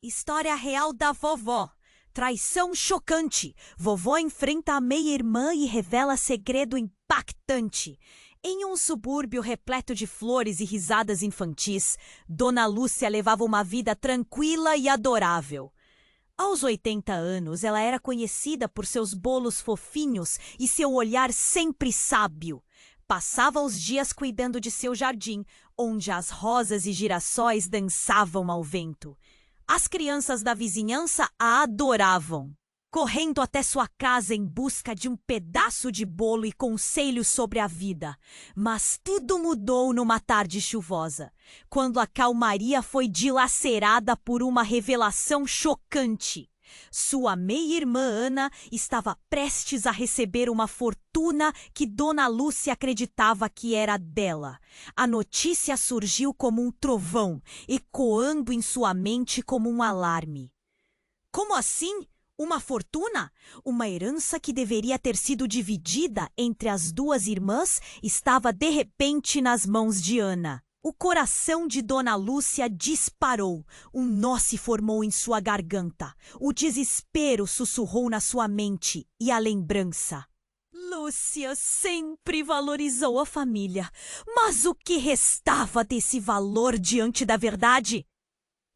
História real da vovó. Traição chocante. Vovó enfrenta a meia-irmã e revela segredo impactante. Em um subúrbio repleto de flores e risadas infantis, Dona Lúcia levava uma vida tranquila e adorável. Aos 80 anos, ela era conhecida por seus bolos fofinhos e seu olhar sempre sábio. Passava os dias cuidando de seu jardim, onde as rosas e girassóis dançavam ao vento. As crianças da vizinhança a adoravam, correndo até sua casa em busca de um pedaço de bolo e conselhos sobre a vida. Mas tudo mudou numa tarde chuvosa, quando a calmaria foi dilacerada por uma revelação chocante. Sua meia-irmã Ana estava prestes a receber uma fortuna que Dona Lúcia acreditava que era dela. A notícia surgiu como um trovão, ecoando em sua mente como um alarme. Como assim? Uma fortuna? Uma herança que deveria ter sido dividida entre as duas irmãs estava de repente nas mãos de Ana. O coração de Dona Lúcia disparou. Um nó se formou em sua garganta. O desespero sussurrou na sua mente e a lembrança. Lúcia sempre valorizou a família. Mas o que restava desse valor diante da verdade?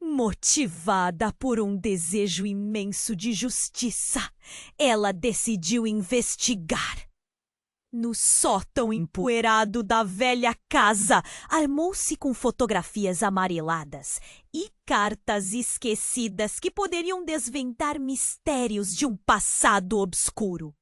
Motivada por um desejo imenso de justiça, ela decidiu investigar. No sótão empoeirado da velha casa, armou-se com fotografias amareladas e cartas esquecidas que poderiam desvendar mistérios de um passado obscuro.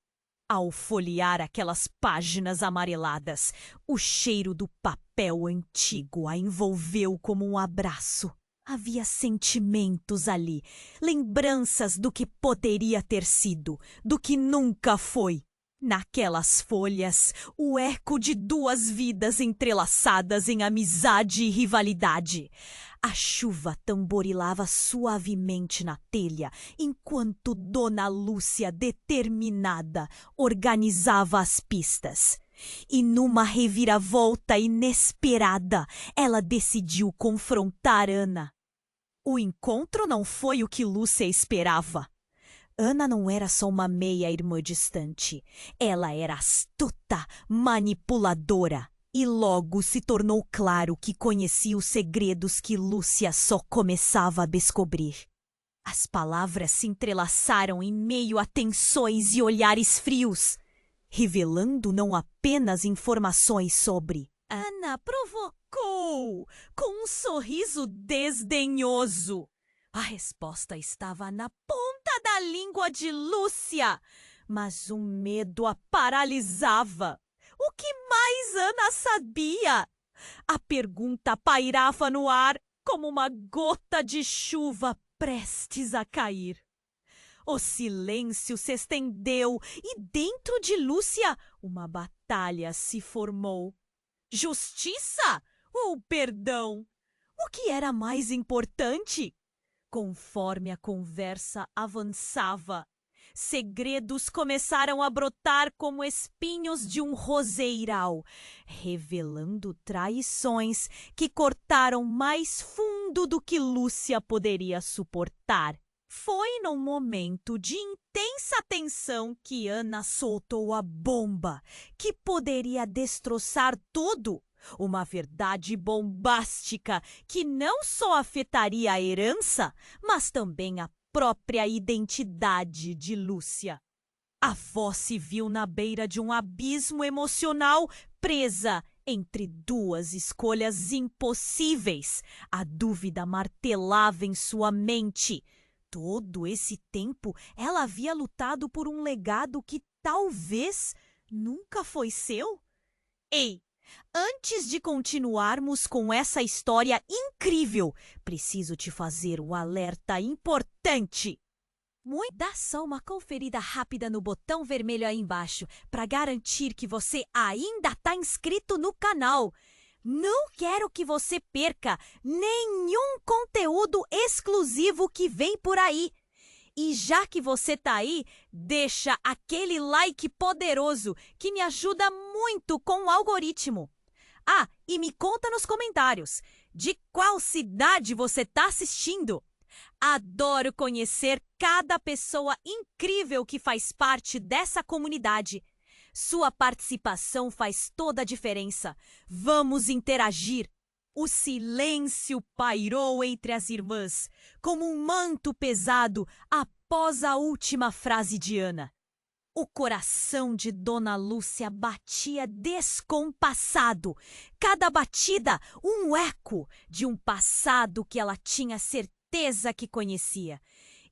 Ao folhear aquelas páginas amareladas, o cheiro do papel antigo a envolveu como um abraço. Havia sentimentos ali, lembranças do que poderia ter sido, do que nunca foi. Naquelas folhas, o eco de duas vidas entrelaçadas em amizade e rivalidade. A chuva tamborilava suavemente na telha, enquanto Dona Lúcia, determinada, organizava as pistas. E numa reviravolta inesperada, ela decidiu confrontar Ana. O encontro não foi o que Lúcia esperava. Ana não era só uma meia-irmã distante. Ela era astuta, manipuladora. E logo se tornou claro que conhecia os segredos que Lúcia só começava a descobrir. As palavras se entrelaçaram em meio a tensões e olhares frios, revelando não apenas informações sobre... Ana provocou com um sorriso desdenhoso. A resposta estava na ponta da língua de Lúcia, mas um medo a paralisava. O que mais Ana sabia? A pergunta pairava no ar como uma gota de chuva prestes a cair. O silêncio se estendeu e dentro de Lúcia uma batalha se formou. Justiça ou perdão? O que era mais importante? Conforme a conversa avançava, segredos começaram a brotar como espinhos de um roseiral, revelando traições que cortaram mais fundo do que Lúcia poderia suportar. Foi num momento de intensa tensão que Ana soltou a bomba, que poderia destroçar tudo. Uma verdade bombástica que não só afetaria a herança, mas também a própria identidade de Lúcia. A avó se viu na beira de um abismo emocional, presa entre duas escolhas impossíveis. A dúvida martelava em sua mente. Todo esse tempo, ela havia lutado por um legado que talvez nunca foi seu? Ei! Antes de continuarmos com essa história incrível, preciso te fazer um alerta importante. Dá só uma conferida rápida no botão vermelho aí embaixo para garantir que você ainda está inscrito no canal. Não quero que você perca nenhum conteúdo exclusivo que vem por aí. E já que você tá aí, deixa aquele like poderoso que me ajuda muito com o algoritmo. Ah, e me conta nos comentários de qual cidade você tá assistindo. Adoro conhecer cada pessoa incrível que faz parte dessa comunidade. Sua participação faz toda a diferença. Vamos interagir. O silêncio pairou entre as irmãs, como um manto pesado após a última frase de Ana. O coração de Dona Lúcia batia descompassado, cada batida um eco de um passado que ela tinha certeza que conhecia.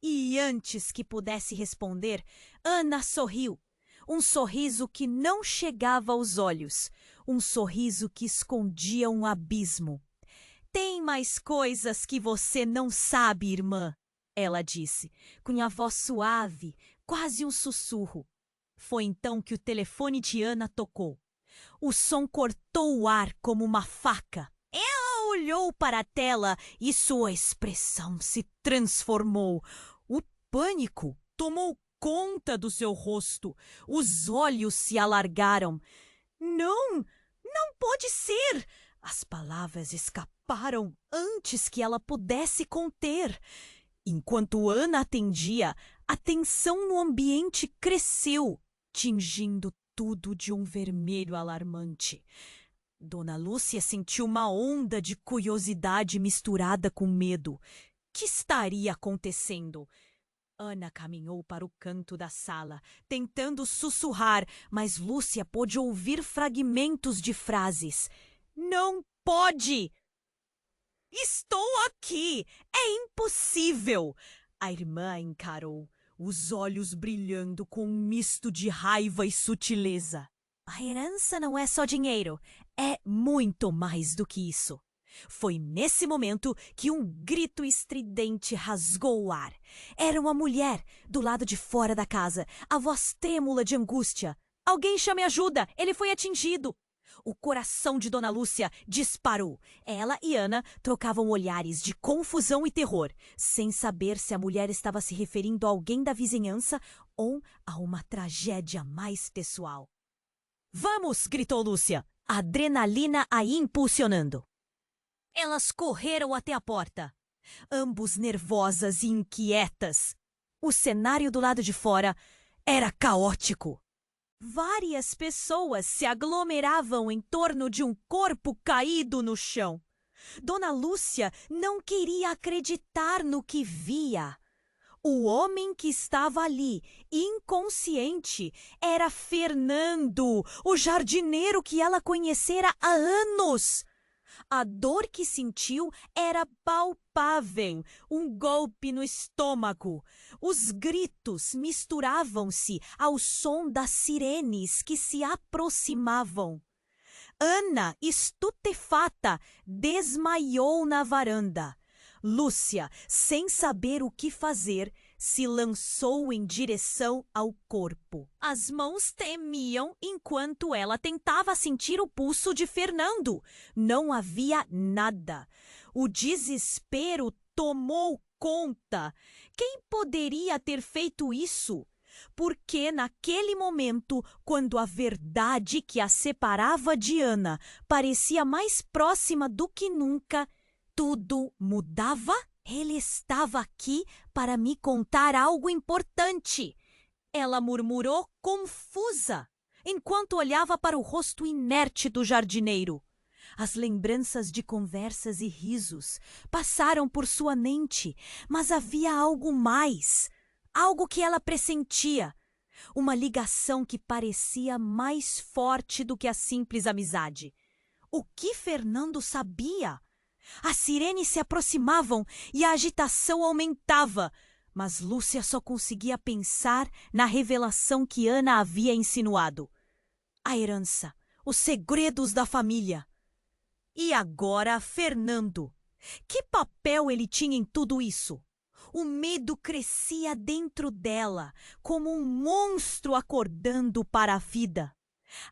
E antes que pudesse responder, Ana sorriu. Um sorriso que não chegava aos olhos, um sorriso que escondia um abismo. Tem mais coisas que você não sabe, irmã, ela disse, com a voz suave, quase um sussurro. Foi então que o telefone de Ana tocou. O som cortou o ar como uma faca. Ela olhou para a tela e sua expressão se transformou. O pânico tomou conta do seu rosto. Os olhos se alargaram. Não, não pode ser! As palavras escaparam antes que ela pudesse conter. Enquanto Ana atendia, a tensão no ambiente cresceu, tingindo tudo de um vermelho alarmante. Dona Lúcia sentiu uma onda de curiosidade misturada com medo. Que estaria acontecendo? Ana caminhou para o canto da sala, tentando sussurrar, mas Lúcia pôde ouvir fragmentos de frases. Não pode! Estou aqui! É impossível! A irmã encarou, os olhos brilhando com um misto de raiva e sutileza. A herança não é só dinheiro, é muito mais do que isso. Foi nesse momento que um grito estridente rasgou o ar. Era uma mulher do lado de fora da casa, a voz trêmula de angústia. Alguém chame ajuda! Ele foi atingido! O coração de Dona Lúcia disparou. Ela e Ana trocavam olhares de confusão e terror, sem saber se a mulher estava se referindo a alguém da vizinhança ou a uma tragédia mais pessoal. Vamos! Gritou Lúcia, a adrenalina a impulsionando. Elas correram até a porta, ambos nervosas e inquietas. O cenário do lado de fora era caótico. Várias pessoas se aglomeravam em torno de um corpo caído no chão. Dona Lúcia não queria acreditar no que via. O homem que estava ali, inconsciente, era Fernando, o jardineiro que ela conhecera há anos. A dor que sentiu era palpável, um golpe no estômago. Os gritos misturavam-se ao som das sirenes que se aproximavam. Ana, estupefata, desmaiou na varanda. Lúcia, sem saber o que fazer, se lançou em direção ao corpo. As mãos tremiam enquanto ela tentava sentir o pulso de Fernando. Não havia nada. O desespero tomou conta. Quem poderia ter feito isso? Porque naquele momento, quando a verdade que a separava de Ana parecia mais próxima do que nunca, tudo mudava? Ele estava aqui para me contar algo importante. Ela murmurou confusa, enquanto olhava para o rosto inerte do jardineiro. As lembranças de conversas e risos passaram por sua mente, mas havia algo mais, algo que ela pressentia. Uma ligação que parecia mais forte do que a simples amizade. O que Fernando sabia? As sirenes se aproximavam e a agitação aumentava, mas Lúcia só conseguia pensar na revelação que Ana havia insinuado. A herança, os segredos da família. E agora Fernando. Que papel ele tinha em tudo isso? O medo crescia dentro dela, como um monstro acordando para a vida.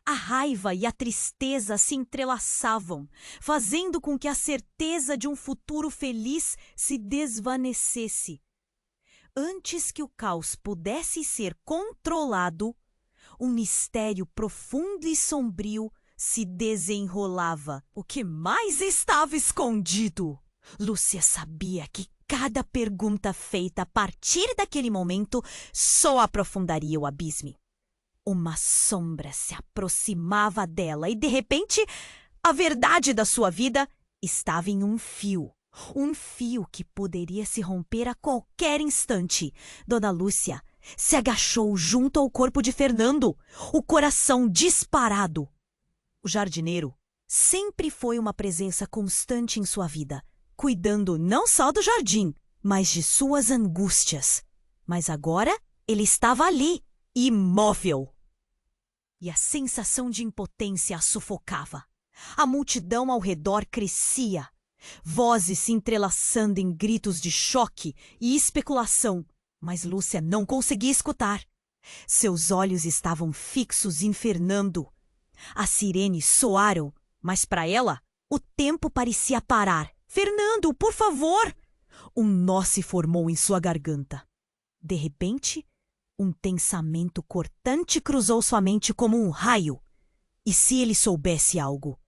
A raiva e a tristeza se entrelaçavam, fazendo com que a certeza de um futuro feliz se desvanecesse. Antes que o caos pudesse ser controlado, um mistério profundo e sombrio se desenrolava. O que mais estava escondido? Lúcia sabia que cada pergunta feita a partir daquele momento só aprofundaria o abismo. Uma sombra se aproximava dela e, de repente, a verdade da sua vida estava em um fio. Um fio que poderia se romper a qualquer instante. Dona Lúcia se agachou junto ao corpo de Fernando, o coração disparado. O jardineiro sempre foi uma presença constante em sua vida, cuidando não só do jardim, mas de suas angústias. Mas agora ele estava ali, imóvel. E a sensação de impotência a sufocava. A multidão ao redor crescia, vozes se entrelaçando em gritos de choque e especulação, mas Lúcia não conseguia escutar. Seus olhos estavam fixos em Fernando. As sirenes soaram, mas para ela o tempo parecia parar. Fernando, por favor! Um nó se formou em sua garganta. De repente, um pensamento cortante cruzou sua mente como um raio. E se ele soubesse algo?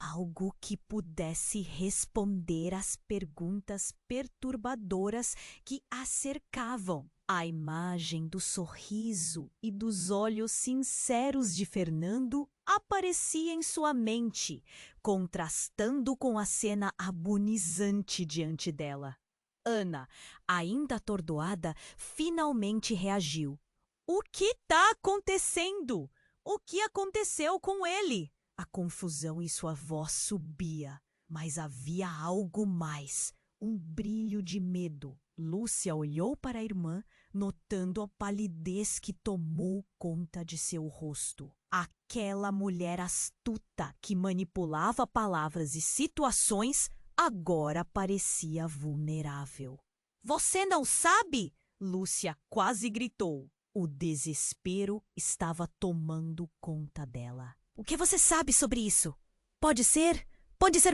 Algo que pudesse responder às perguntas perturbadoras que a cercavam. A imagem do sorriso e dos olhos sinceros de Fernando aparecia em sua mente, contrastando com a cena agonizante diante dela. Ana, ainda atordoada, finalmente reagiu. O que está acontecendo? O que aconteceu com ele? A confusão em sua voz subia, mas havia algo mais, um brilho de medo. Lúcia olhou para a irmã, notando a palidez que tomou conta de seu rosto. Aquela mulher astuta que manipulava palavras e situações agora parecia vulnerável. Você não sabe? Lúcia quase gritou. O desespero estava tomando conta dela. O que você sabe sobre isso? Pode ser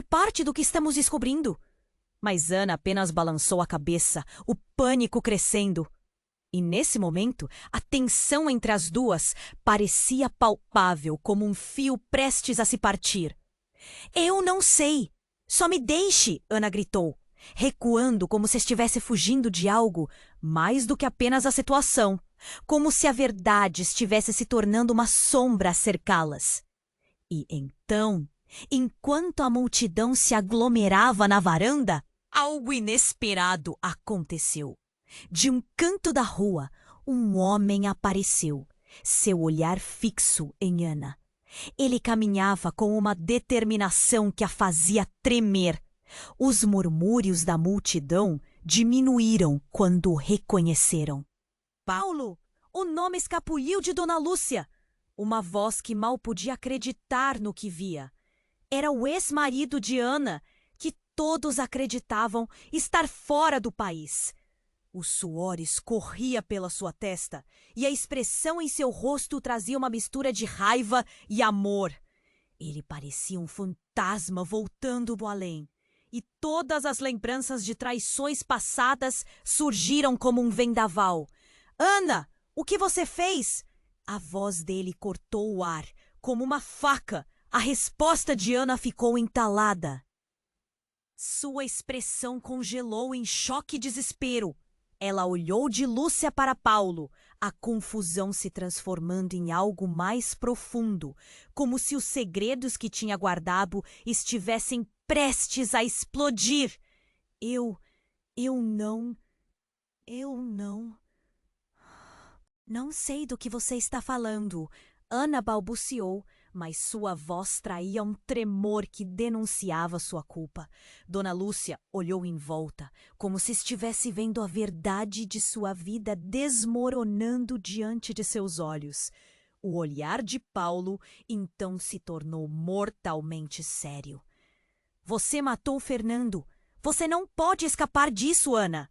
parte do que estamos descobrindo. Mas Ana apenas balançou a cabeça, o pânico crescendo. E nesse momento, a tensão entre as duas parecia palpável como um fio prestes a se partir. Eu não sei. Só me deixe, Ana gritou, recuando como se estivesse fugindo de algo mais do que apenas a situação, como se a verdade estivesse se tornando uma sombra a cercá-las. E então, enquanto a multidão se aglomerava na varanda, algo inesperado aconteceu. De um canto da rua, um homem apareceu, seu olhar fixo em Ana. Ele caminhava com uma determinação que a fazia tremer. Os murmúrios da multidão diminuíram quando o reconheceram. Paulo! O nome escapuliu de Dona Lúcia! Uma voz que mal podia acreditar no que via. Era o ex-marido de Ana, que todos acreditavam estar fora do país. O suor escorria pela sua testa e a expressão em seu rosto trazia uma mistura de raiva e amor. Ele parecia um fantasma voltando do além, e todas as lembranças de traições passadas surgiram como um vendaval. Ana, o que você fez? A voz dele cortou o ar, como uma faca. A resposta de Ana ficou entalada. Sua expressão congelou em choque e desespero. Ela olhou de Lúcia para Paulo, a confusão se transformando em algo mais profundo, como se os segredos que tinha guardado estivessem prestes a explodir. Eu não... Não sei do que você está falando, Ana balbuciou, mas sua voz traía um tremor que denunciava sua culpa. Dona Lúcia olhou em volta, como se estivesse vendo a verdade de sua vida desmoronando diante de seus olhos. O olhar de Paulo então se tornou mortalmente sério. Você matou Fernando. Você não pode escapar disso, Ana.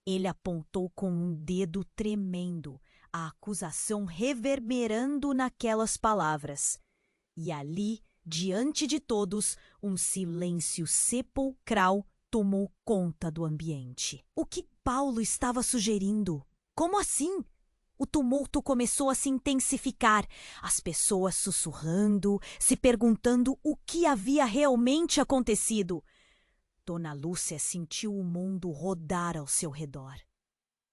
Ele apontou com um dedo tremendo, a acusação reverberando naquelas palavras. E ali, diante de todos, um silêncio sepulcral tomou conta do ambiente. O que Paulo estava sugerindo? Como assim? O tumulto começou a se intensificar, as pessoas sussurrando, se perguntando o que havia realmente acontecido. Dona Lúcia sentiu o mundo rodar ao seu redor.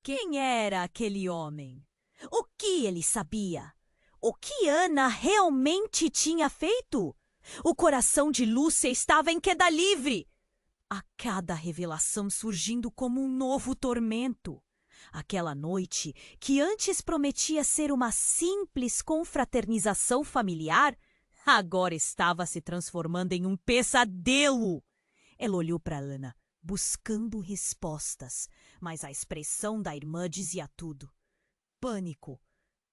Quem era aquele homem? O que ele sabia? O que Ana realmente tinha feito? O coração de Lúcia estava em queda livre. A cada revelação surgindo como um novo tormento. Aquela noite, que antes prometia ser uma simples confraternização familiar, agora estava se transformando em um pesadelo. Ela olhou para Ana, buscando respostas, mas a expressão da irmã dizia tudo. Pânico,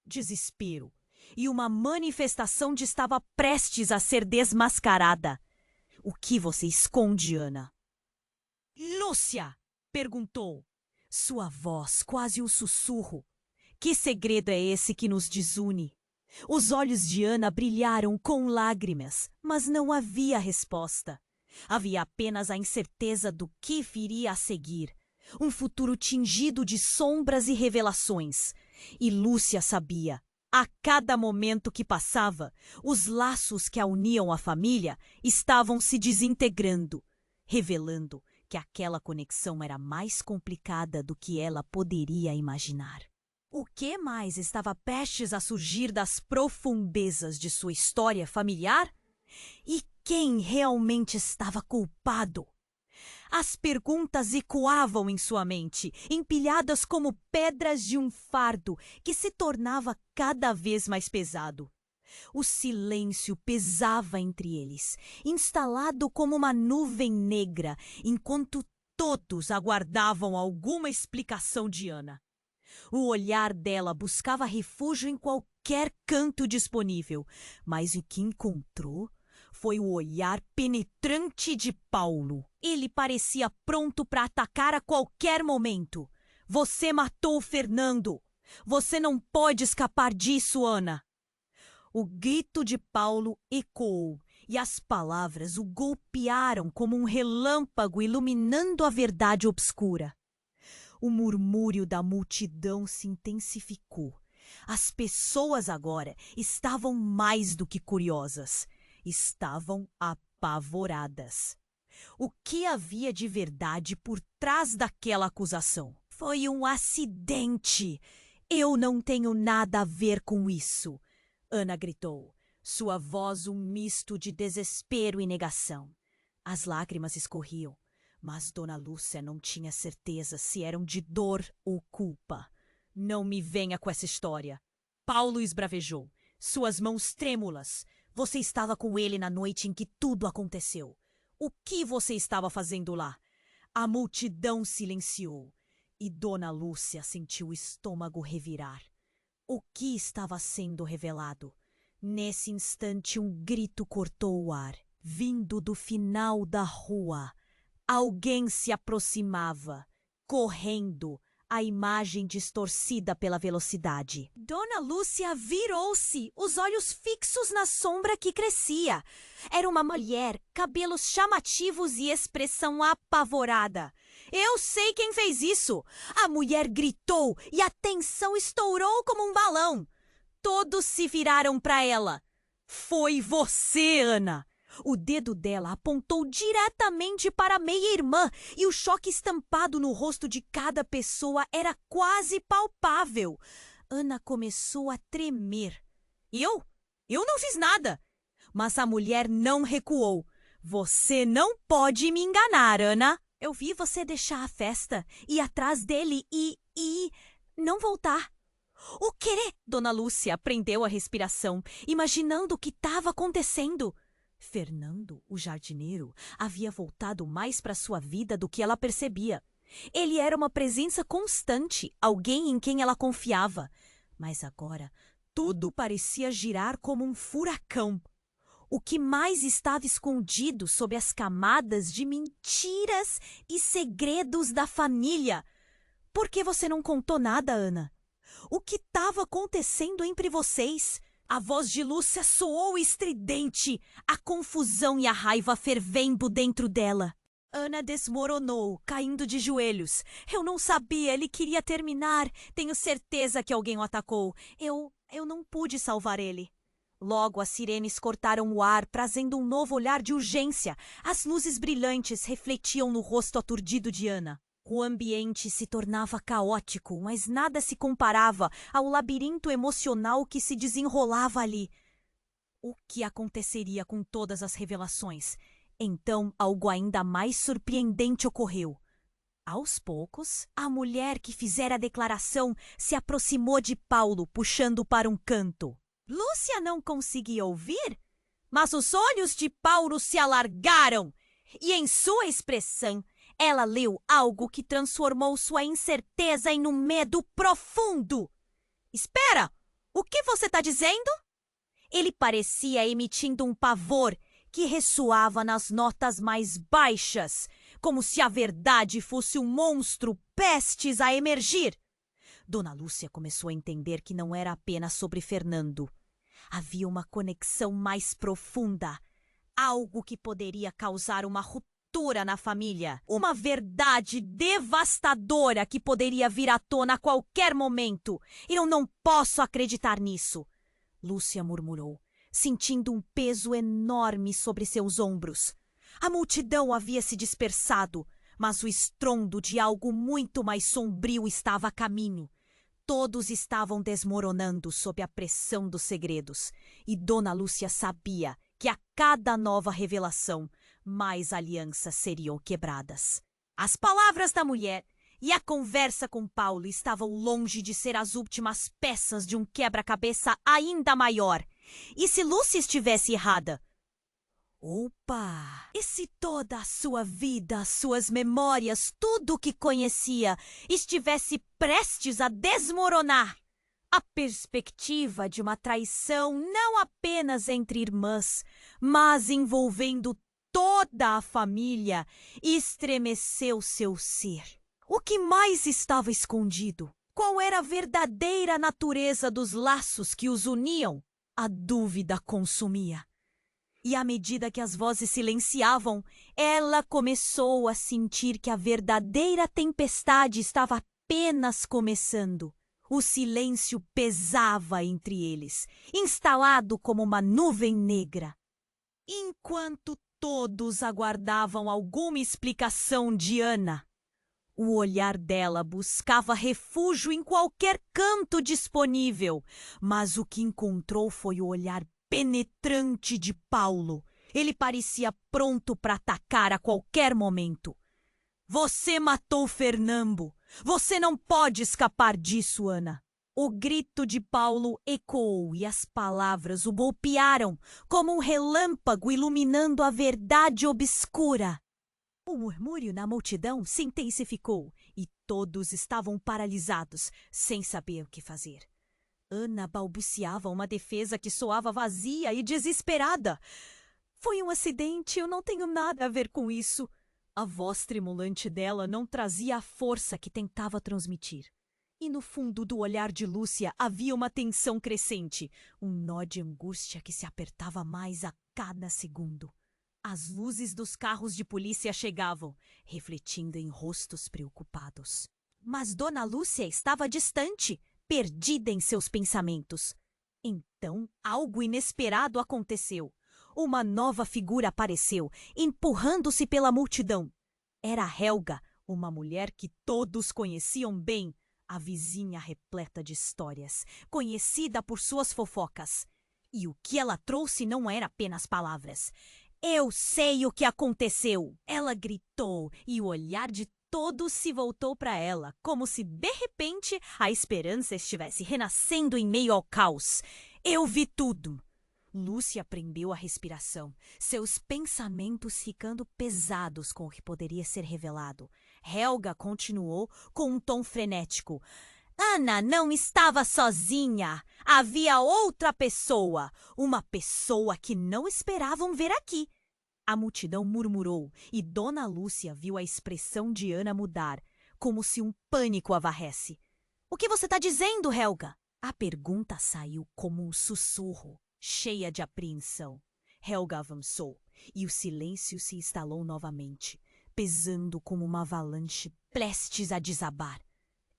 desespero e uma manifestação de estava prestes a ser desmascarada. O que você esconde, Ana? Lúcia! Perguntou. Sua voz quase um sussurro. Que segredo é esse que nos desune? Os olhos de Ana brilharam com lágrimas, mas não havia resposta. Havia apenas a incerteza do que viria a seguir. Um futuro tingido de sombras e revelações. E Lúcia sabia, a cada momento que passava, os laços que a uniam à família estavam se desintegrando, revelando que aquela conexão era mais complicada do que ela poderia imaginar. O que mais estava prestes a surgir das profundezas de sua história familiar? E quem realmente estava culpado? As perguntas ecoavam em sua mente, empilhadas como pedras de um fardo que se tornava cada vez mais pesado. O silêncio pesava entre eles, instalado como uma nuvem negra, enquanto todos aguardavam alguma explicação de Ana. O olhar dela buscava refúgio em qualquer canto disponível, mas o que encontrou foi o olhar penetrante de Paulo. Ele parecia pronto para atacar a qualquer momento. Você matou Fernando. Você não pode escapar disso, Ana. O grito de Paulo ecoou e as palavras o golpearam como um relâmpago iluminando a verdade obscura. O murmúrio da multidão se intensificou. As pessoas agora estavam mais do que curiosas. Estavam apavoradas. O que havia de verdade por trás daquela acusação? Foi um acidente. Eu não tenho nada a ver com isso. Ana gritou, sua voz um misto de desespero e negação. As lágrimas escorriam, mas Dona Lúcia não tinha certeza se eram de dor ou culpa. Não me venha com essa história. Paulo esbravejou, suas mãos trêmulas. Você estava com ele na noite em que tudo aconteceu. O que você estava fazendo lá? A multidão silenciou e Dona Lúcia sentiu o estômago revirar. O que estava sendo revelado? Nesse instante, um grito cortou o ar, vindo do final da rua. Alguém se aproximava, correndo, a imagem distorcida pela velocidade. Dona Lúcia virou-se, os olhos fixos na sombra que crescia. Era uma mulher, cabelos chamativos e expressão apavorada. Eu sei quem fez isso! A mulher gritou e a tensão estourou como um balão. Todos se viraram para ela. Foi você, Ana! O dedo dela apontou diretamente para a meia-irmã e o choque estampado no rosto de cada pessoa era quase palpável. Ana começou a tremer. Eu? Eu não fiz nada! Mas a mulher não recuou. Você não pode me enganar, Ana! Eu vi você deixar a festa, ir atrás dele e não voltar. O quê? Dona Lúcia prendeu a respiração, imaginando o que estava acontecendo. Fernando, o jardineiro, havia voltado mais para sua vida do que ela percebia. Ele era uma presença constante, alguém em quem ela confiava. Mas agora, tudo parecia girar como um furacão. O que mais estava escondido sob as camadas de mentiras e segredos da família? Por que você não contou nada, Ana? O que estava acontecendo entre vocês? A voz de Lúcia soou estridente, a confusão e a raiva fervendo dentro dela. Ana desmoronou, caindo de joelhos. Eu não sabia, ele queria terminar. Tenho certeza que alguém o atacou. Eu não pude salvar ele. Logo, as sirenes cortaram o ar, trazendo um novo olhar de urgência. As luzes brilhantes refletiam no rosto aturdido de Ana. O ambiente se tornava caótico, mas nada se comparava ao labirinto emocional que se desenrolava ali. O que aconteceria com todas as revelações? Então, algo ainda mais surpreendente ocorreu. Aos poucos, a mulher que fizera a declaração se aproximou de Paulo, puxando para um canto. Lúcia não conseguia ouvir, mas os olhos de Paulo se alargaram e, em sua expressão, ela leu algo que transformou sua incerteza em um medo profundo. Espera! O que você está dizendo? Ele parecia emitindo um pavor que ressoava nas notas mais baixas, como se a verdade fosse um monstro prestes a emergir. Dona Lúcia começou a entender que não era apenas sobre Fernando. Havia uma conexão mais profunda, algo que poderia causar uma ruptura na família, uma verdade devastadora que poderia vir à tona a qualquer momento. Eu não posso acreditar nisso, Lúcia murmurou, sentindo um peso enorme sobre seus ombros. A multidão havia se dispersado, mas o estrondo de algo muito mais sombrio estava a caminho. Todos estavam desmoronando sob a pressão dos segredos, e Dona Lúcia sabia que a cada nova revelação, mais alianças seriam quebradas. As palavras da mulher e a conversa com Paulo estavam longe de ser as últimas peças de um quebra-cabeça ainda maior. E se Lúcia estivesse errada? Opa! E se toda a sua vida, suas memórias, tudo o que conhecia, estivesse prestes a desmoronar? A perspectiva de uma traição não apenas entre irmãs, mas envolvendo toda a família, estremeceu seu ser. O que mais estava escondido? Qual era a verdadeira natureza dos laços que os uniam? A dúvida consumia. E à medida que as vozes silenciavam, ela começou a sentir que a verdadeira tempestade estava apenas começando. O silêncio pesava entre eles, instalado como uma nuvem negra. Enquanto todos aguardavam alguma explicação de Ana, o olhar dela buscava refúgio em qualquer canto disponível, mas o que encontrou foi o olhar penetrante de Paulo. Ele parecia pronto para atacar a qualquer momento. Você matou Fernando. Você não pode escapar disso, Ana. O grito de Paulo ecoou e as palavras o golpearam como um relâmpago iluminando a verdade obscura. O murmúrio na multidão se intensificou e todos estavam paralisados, sem saber o que fazer. Ana balbuciava uma defesa que soava vazia e desesperada. Foi um acidente, eu não tenho nada a ver com isso. A voz tremulante dela não trazia a força que tentava transmitir. E no fundo do olhar de Lúcia havia uma tensão crescente, um nó de angústia que se apertava mais a cada segundo. As luzes dos carros de polícia chegavam, refletindo em rostos preocupados. Mas Dona Lúcia estava distante, perdida em seus pensamentos. Então, algo inesperado aconteceu. Uma nova figura apareceu, empurrando-se pela multidão. Era Helga, uma mulher que todos conheciam bem, a vizinha repleta de histórias, conhecida por suas fofocas. E o que ela trouxe não era apenas palavras. Eu sei o que aconteceu! Ela gritou e o olhar de todos se voltou para ela, como se, de repente, a esperança estivesse renascendo em meio ao caos. Eu vi tudo! Lúcia prendeu a respiração, seus pensamentos ficando pesados com o que poderia ser revelado. Helga continuou com um tom frenético. Ana não estava sozinha. Havia outra pessoa. Uma pessoa que não esperavam ver aqui. A multidão murmurou e Dona Lúcia viu a expressão de Ana mudar, como se um pânico a varresse. O que você está dizendo, Helga? A pergunta saiu como um sussurro, cheia de apreensão. Helga avançou e o silêncio se instalou novamente, pesando como uma avalanche prestes a desabar.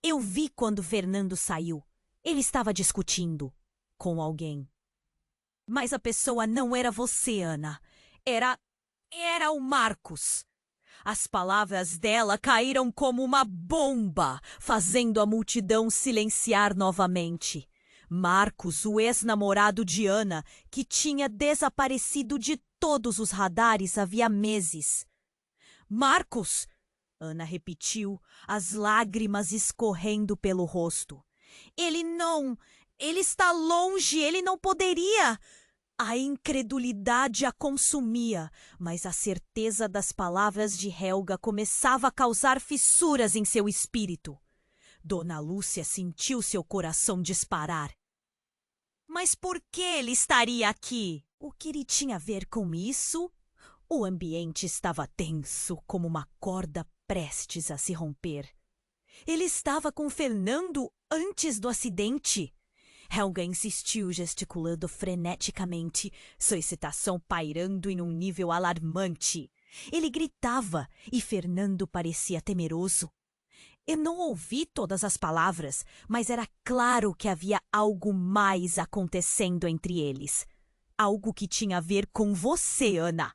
Eu vi quando Fernando saiu. Ele estava discutindo com alguém. Mas a pessoa não era você, Ana. Era o Marcos. As palavras dela caíram como uma bomba, fazendo a multidão silenciar novamente. Marcos, o ex-namorado de Ana, que tinha desaparecido de todos os radares havia meses. Marcos! Ana repetiu, as lágrimas escorrendo pelo rosto. Ele não! Ele está longe! Ele não poderia! A incredulidade a consumia, mas a certeza das palavras de Helga começava a causar fissuras em seu espírito. Dona Lúcia sentiu seu coração disparar. Mas por que ele estaria aqui? O que ele tinha a ver com isso? O ambiente estava tenso, como uma corda prestes a se romper. Ele estava com Fernando antes do acidente. Helga insistiu, gesticulando freneticamente, sua excitação pairando em um nível alarmante. Ele gritava e Fernando parecia temeroso. Eu não ouvi todas as palavras, mas era claro que havia algo mais acontecendo entre eles. Algo que tinha a ver com você, Ana.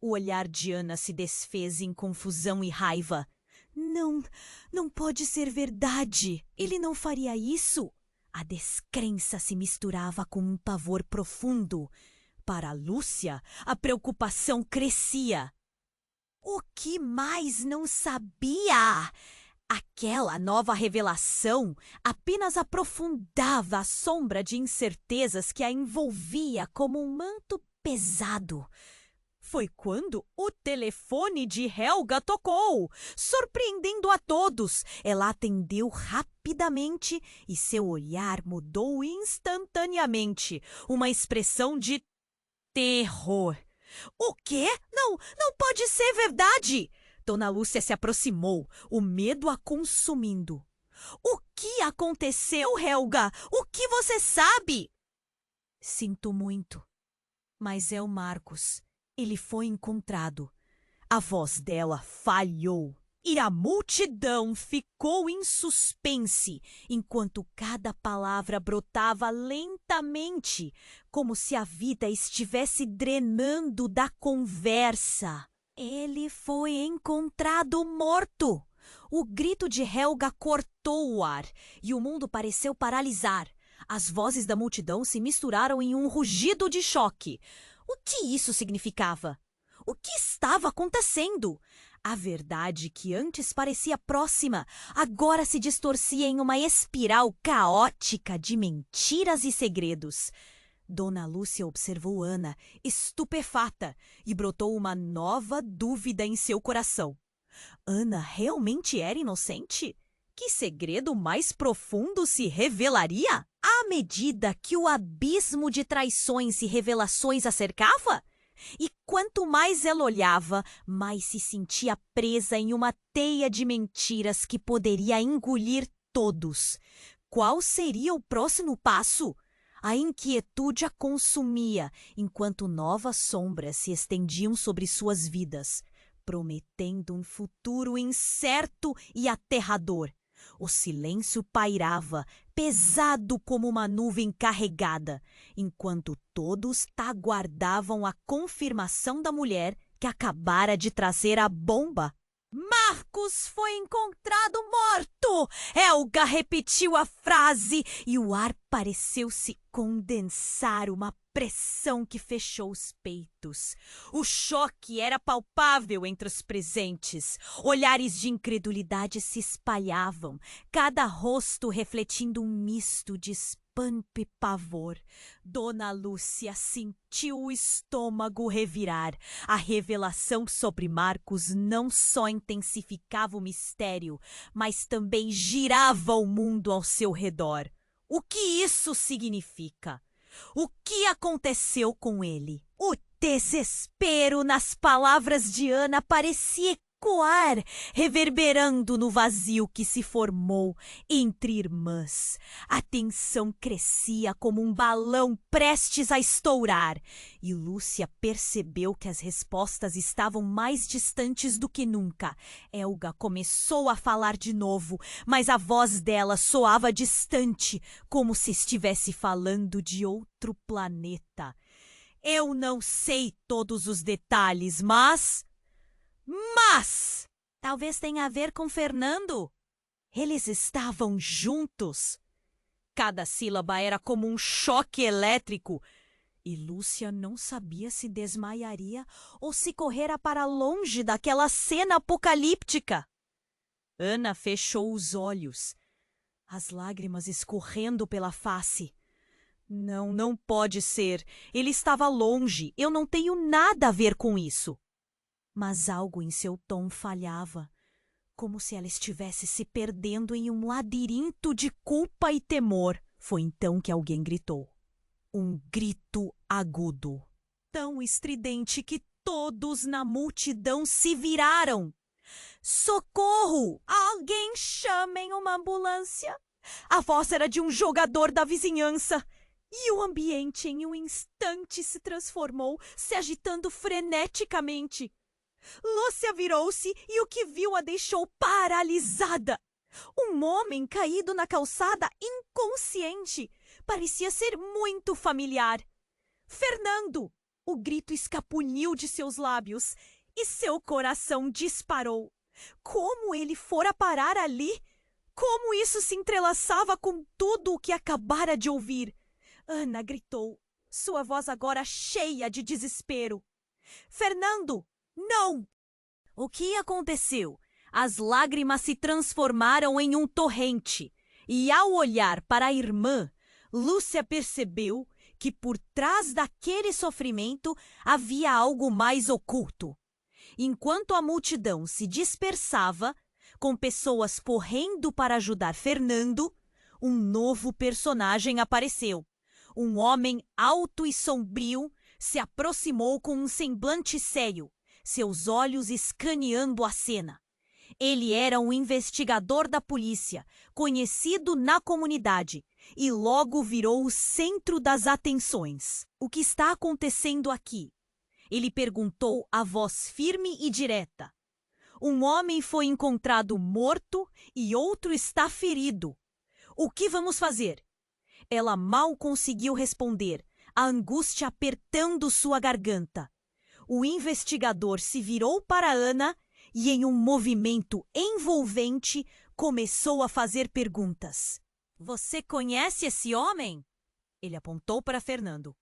O olhar de Ana se desfez em confusão e raiva. Não pode ser verdade. Ele não faria isso. A descrença se misturava com um pavor profundo. Para Lúcia, a preocupação crescia. O que mais não sabia? Aquela nova revelação apenas aprofundava a sombra de incertezas que a envolvia como um manto pesado. Foi quando o telefone de Helga tocou, surpreendendo a todos. Ela atendeu rapidamente e seu olhar mudou instantaneamente, uma expressão de terror. O quê? Não pode ser verdade! Dona Lúcia se aproximou, o medo a consumindo. O que aconteceu, Helga? O que você sabe? Sinto muito, mas é o Marcos. Ele foi encontrado. A voz dela falhou e a multidão ficou em suspense enquanto cada palavra brotava lentamente, como se a vida estivesse drenando da conversa. Ele foi encontrado morto. O grito de Helga cortou o ar e o mundo pareceu paralisar. As vozes da multidão se misturaram em um rugido de choque. O que isso significava? O que estava acontecendo? A verdade que antes parecia próxima, agora se distorcia em uma espiral caótica de mentiras e segredos. Dona Lúcia observou Ana, estupefata, e brotou uma nova dúvida em seu coração. Ana realmente era inocente? Que segredo mais profundo se revelaria? À medida que o abismo de traições e revelações a cercava? E quanto mais ela olhava, mais se sentia presa em uma teia de mentiras que poderia engolir todos. Qual seria o próximo passo? A inquietude a consumia, enquanto novas sombras se estendiam sobre suas vidas, prometendo um futuro incerto e aterrador. O silêncio pairava, pesado como uma nuvem carregada, enquanto todos aguardavam a confirmação da mulher que acabara de trazer a bomba. Marcos foi encontrado morto! Helga repetiu a frase e o ar pareceu se condensar, uma pressão que fechou os peitos. O choque era palpável entre os presentes. Olhares de incredulidade se espalhavam, cada rosto refletindo um misto de espanto e pavor. Dona Lúcia sentiu o estômago revirar. A revelação sobre Marcos não só intensificava o mistério, mas também girava o mundo ao seu redor. O que isso significa? O que aconteceu com ele? O desespero nas palavras de Ana parecia ecoar, reverberando no vazio que se formou entre irmãs. A tensão crescia como um balão prestes a estourar, e Lúcia percebeu que as respostas estavam mais distantes do que nunca. Helga começou a falar de novo, mas a voz dela soava distante, como se estivesse falando de outro planeta. Eu não sei todos os detalhes, mas... Talvez tenha a ver com Fernando. Eles estavam juntos. Cada sílaba era como um choque elétrico. E Lúcia não sabia se desmaiaria ou se correra para longe daquela cena apocalíptica. Ana fechou os olhos, as lágrimas escorrendo pela face. Não pode ser. Ele estava longe. Eu não tenho nada a ver com isso. Mas algo em seu tom falhava, como se ela estivesse se perdendo em um labirinto de culpa e temor. Foi então que alguém gritou. Um grito agudo, tão estridente que todos na multidão se viraram. Socorro! Alguém chamem uma ambulância! A voz era de um jogador da vizinhança. E o ambiente em um instante se transformou, se agitando freneticamente. Lúcia virou-se e o que viu a deixou paralisada. Um homem caído na calçada, inconsciente. Parecia ser muito familiar. Fernando! O grito escapuliu de seus lábios e seu coração disparou. Como ele fora parar ali? Como isso se entrelaçava com tudo o que acabara de ouvir? Ana gritou, sua voz agora cheia de desespero. Fernando, não! O que aconteceu? As lágrimas se transformaram em um torrente, e ao olhar para a irmã, Lúcia percebeu que por trás daquele sofrimento havia algo mais oculto. Enquanto a multidão se dispersava, com pessoas correndo para ajudar Fernando, um novo personagem apareceu. Um homem alto e sombrio se aproximou com um semblante sério, seus olhos escaneando a cena. Ele era um investigador da polícia, conhecido na comunidade, e logo virou o centro das atenções. O que está acontecendo aqui? Ele perguntou a voz firme e direta. Um homem foi encontrado morto e outro está ferido. O que vamos fazer? Ela mal conseguiu responder, a angústia apertando sua garganta. O investigador se virou para Ana e, em um movimento envolvente, começou a fazer perguntas. Você conhece esse homem? Ele apontou para Fernando.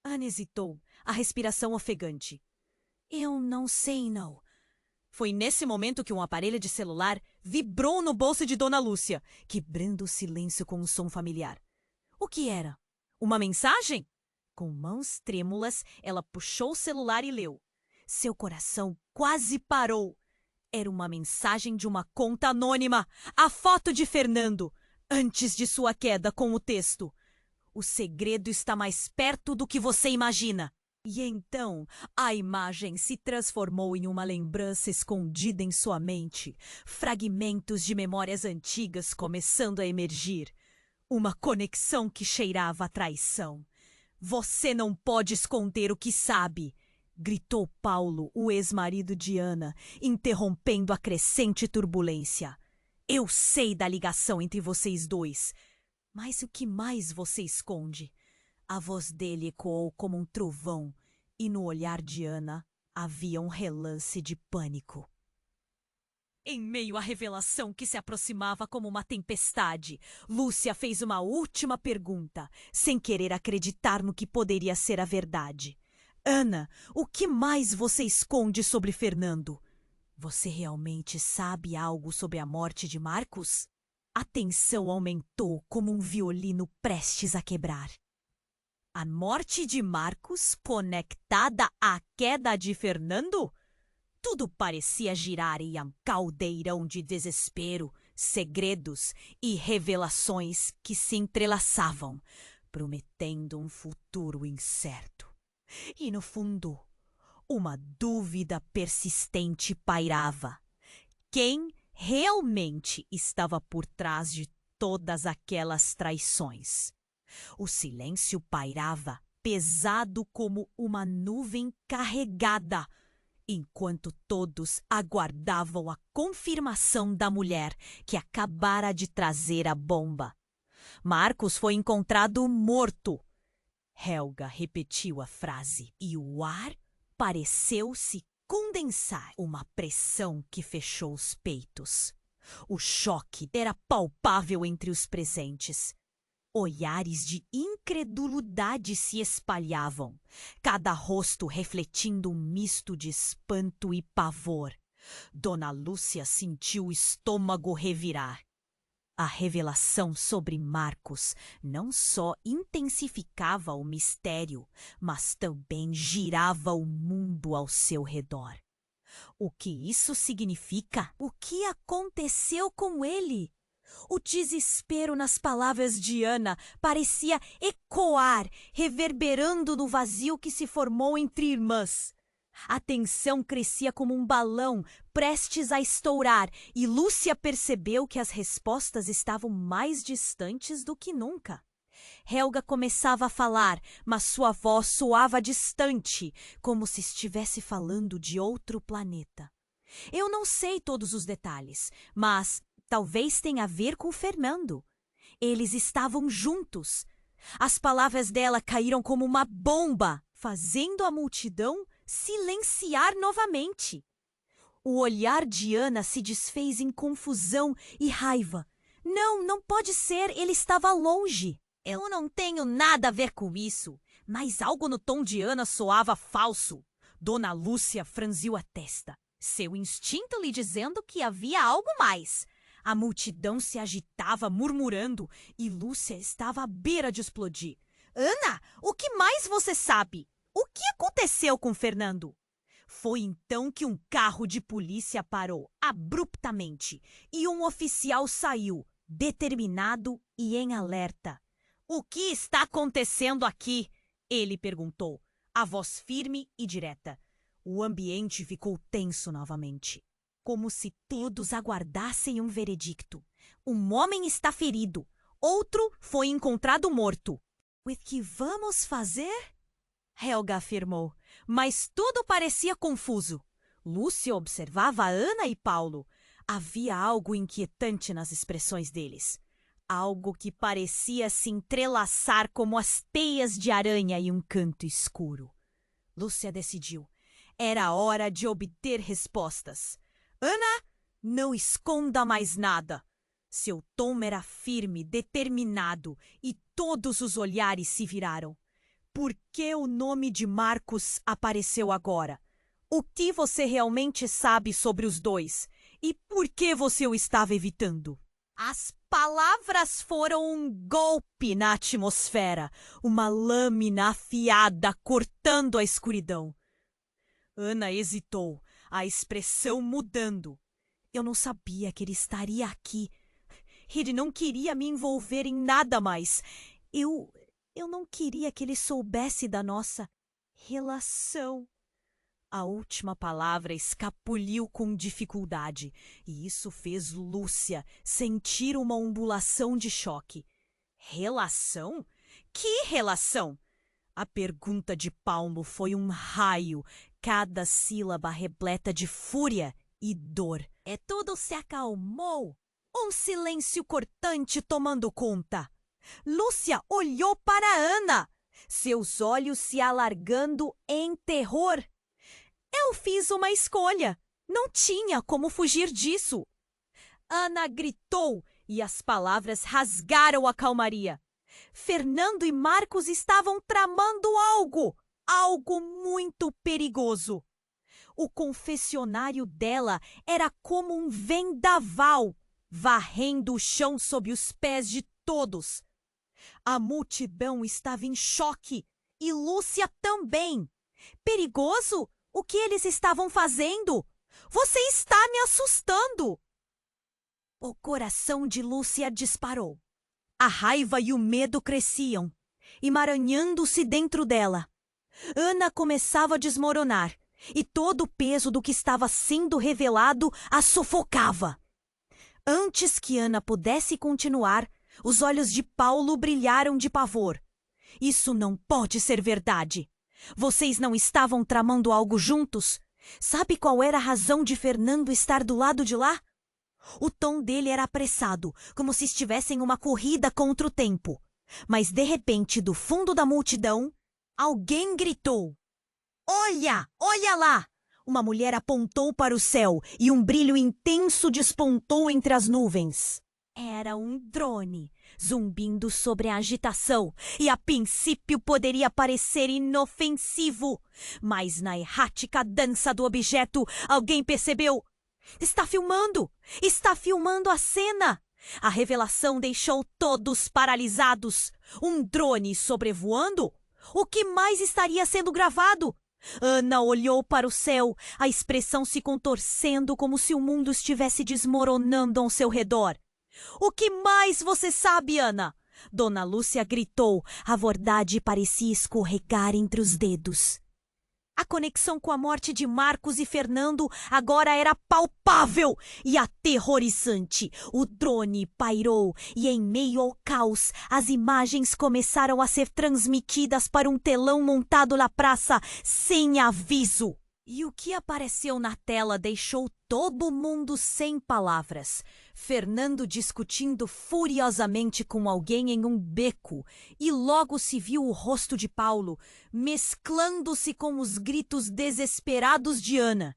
Ana hesitou, a respiração ofegante. Eu não sei, não. Foi nesse momento que um aparelho de celular vibrou no bolso de Dona Lúcia, quebrando o silêncio com um som familiar. O que era? Uma mensagem? Com mãos trêmulas, ela puxou o celular e leu. Seu coração quase parou. Era uma mensagem de uma conta anônima, a foto de Fernando, antes de sua queda, com o texto. O segredo está mais perto do que você imagina. E então, a imagem se transformou em uma lembrança escondida em sua mente, fragmentos de memórias antigas começando a emergir. Uma conexão que cheirava a traição. Você não pode esconder o que sabe, gritou Paulo, o ex-marido de Ana, interrompendo a crescente turbulência. Eu sei da ligação entre vocês dois, mas o que mais você esconde? A voz dele ecoou como um trovão, e no olhar de Ana havia um relance de pânico. Em meio à revelação que se aproximava como uma tempestade, Lúcia fez uma última pergunta, sem querer acreditar no que poderia ser a verdade. Ana, o que mais você esconde sobre Fernando? Você realmente sabe algo sobre a morte de Marcos? A tensão aumentou como um violino prestes a quebrar. A morte de Marcos conectada à queda de Fernando? Tudo parecia girar em um caldeirão de desespero, segredos e revelações que se entrelaçavam, prometendo um futuro incerto. E no fundo, Uma dúvida persistente pairava. Quem realmente estava por trás de todas aquelas traições? O silêncio pairava, pesado como uma nuvem carregada, enquanto todos aguardavam a confirmação da mulher que acabara de trazer a bomba. Marcos foi encontrado morto. Helga repetiu a frase e o ar pareceu se condensar, uma pressão que fechou os peitos. O choque era palpável entre os presentes. Olhares de incredulidade se espalhavam, cada rosto refletindo um misto de espanto e pavor. Dona Lúcia sentiu o estômago revirar. A revelação sobre Marcos não só intensificava o mistério, mas também girava o mundo ao seu redor. O que isso significa? O que aconteceu com ele? O desespero nas palavras de Ana parecia ecoar, reverberando no vazio que se formou entre irmãs. A tensão crescia como um balão, prestes a estourar, e Lúcia percebeu que as respostas estavam mais distantes do que nunca. Helga começava a falar, mas sua voz soava distante, como se estivesse falando de outro planeta. Eu não sei todos os detalhes, mas talvez tenha a ver com Fernando. Eles estavam juntos. As palavras dela caíram como uma bomba, fazendo a multidão silenciar novamente. O olhar de Ana se desfez em confusão e raiva. Não pode ser, ele estava longe. Eu não tenho nada a ver com isso, mas algo no tom de Ana soava falso. Dona Lúcia franziu a testa, seu instinto lhe dizendo que havia algo mais. A multidão se agitava, murmurando, e Lúcia estava à beira de explodir. Ana, o que mais você sabe? O que aconteceu com Fernando? Foi então que um carro de polícia parou abruptamente e um oficial saiu, determinado e em alerta. O que está acontecendo aqui? Ele perguntou, a voz firme e direta. O ambiente ficou tenso novamente, como se todos aguardassem um veredicto. Um homem está ferido, outro foi encontrado morto. O que vamos fazer? Helga afirmou, mas tudo parecia confuso. Lúcia observava Ana e Paulo. Havia algo inquietante nas expressões deles. Algo que parecia se entrelaçar como as teias de aranha em um canto escuro. Lúcia decidiu. Era hora de obter respostas. Ana, não esconda mais nada. Seu tom era firme, determinado, e todos os olhares se viraram. Por que o nome de Marcos apareceu agora? O que você realmente sabe sobre os dois? E por que você o estava evitando? As palavras foram um golpe na atmosfera, uma lâmina afiada cortando a escuridão. Ana hesitou, a expressão mudando. Eu não sabia que ele estaria aqui. Ele não queria me envolver em nada mais. Eu não queria que ele soubesse da nossa relação. A última palavra escapuliu com dificuldade, e isso fez Lúcia sentir uma ondulação de choque. Relação? Que relação? A pergunta de Paulo foi um raio, cada sílaba repleta de fúria e dor. Tudo se acalmou. Um silêncio cortante tomando conta. Lúcia olhou para Ana, seus olhos se alargando em terror. Eu fiz uma escolha. Não tinha como fugir disso. Ana gritou e as palavras rasgaram a calmaria. Fernando e Marcos estavam tramando algo muito perigoso. O confessionário dela era como um vendaval, varrendo o chão sob os pés de todos. A multidão estava em choque e Lúcia também. Perigoso? O que eles estavam fazendo? Você está me assustando! O coração de Lúcia disparou. A raiva e o medo cresciam, emaranhando-se dentro dela. Ana começava a desmoronar. e todo o peso do que estava sendo revelado a sufocava. Antes que Ana pudesse continuar, os olhos de Paulo brilharam de pavor. Isso não pode ser verdade. Vocês não estavam tramando algo juntos? Sabe qual era a razão de Fernando estar do lado de lá? O tom dele era apressado, como se estivesse em uma corrida contra o tempo. Mas, de repente, do fundo da multidão, alguém gritou: "Olha! Olha lá!" Uma mulher apontou para o céu e um brilho intenso despontou entre as nuvens. Era um drone, zumbindo sobre a agitação, e a princípio poderia parecer inofensivo. Mas na errática dança do objeto, alguém percebeu: está filmando! Está filmando a cena! A revelação deixou todos paralisados. Um drone sobrevoando? O que mais estaria sendo gravado? Ana olhou para o céu, a expressão se contorcendo como se o mundo estivesse desmoronando ao seu redor. "O que mais você sabe, Ana?" Dona Lúcia gritou. A verdade parecia escorregar entre os dedos. A conexão com a morte de Marcos e Fernando agora era palpável e aterrorizante. O drone pairou e, em meio ao caos, as imagens começaram a ser transmitidas para um telão montado na praça sem aviso. E o que apareceu na tela deixou todo mundo sem palavras. Fernando discutindo furiosamente com alguém em um beco, e logo se viu o rosto de Paulo, mesclando-se com os gritos desesperados de Ana.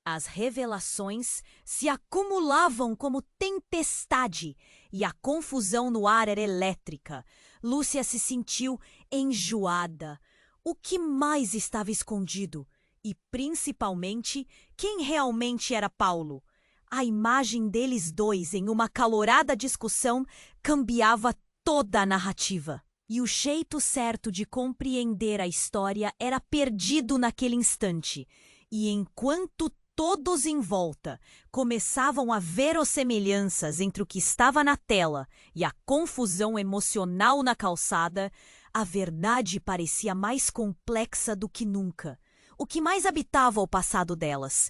As revelações se acumulavam como tempestade, e a confusão no ar era elétrica. Lúcia se sentiu enjoada. O que mais estava escondido? E, principalmente, quem realmente era Paulo? A imagem deles dois em uma calorada discussão cambiava toda a narrativa. E o jeito certo de compreender a história era perdido naquele instante. E enquanto todos em volta começavam a ver as semelhanças entre o que estava na tela e a confusão emocional na calçada, a verdade parecia mais complexa do que nunca. O que mais habitava o passado delas?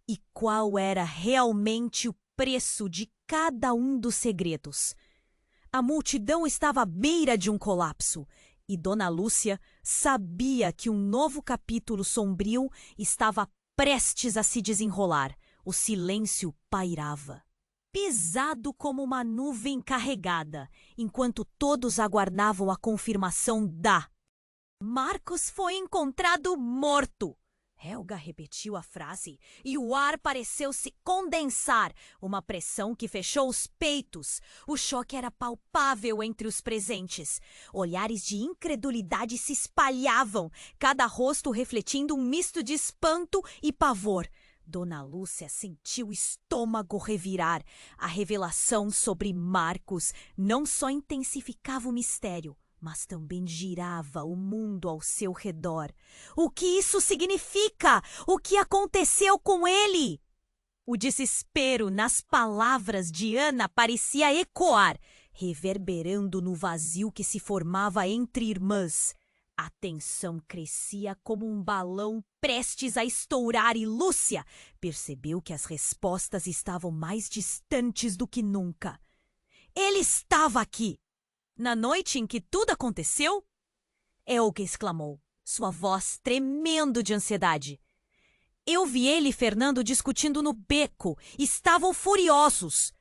E qual era realmente o preço de cada um dos segredos? A multidão estava à beira de um colapso, e Dona Lúcia sabia que um novo capítulo sombrio estava prestes a se desenrolar. O silêncio pairava, pesado como uma nuvem carregada, enquanto todos aguardavam a confirmação da "Marcos foi encontrado morto." Helga repetiu a frase e o ar pareceu se condensar, uma pressão que fechou os peitos. O choque era palpável entre os presentes. Olhares de incredulidade se espalhavam, cada rosto refletindo um misto de espanto e pavor. Dona Lúcia sentiu o estômago revirar. A revelação sobre Marcos não só intensificava o mistério, mas também girava o mundo ao seu redor. O que isso significa? O que aconteceu com ele? O desespero nas palavras de Ana parecia ecoar, reverberando no vazio que se formava entre irmãs. A tensão crescia como um balão prestes a estourar e Lúcia percebeu que as respostas estavam mais distantes do que nunca. Ele estava aqui! Na noite em que tudo aconteceu? Helga exclamou, sua voz tremendo de ansiedade. Eu vi ele e Fernando discutindo no beco. Estavam furiosos.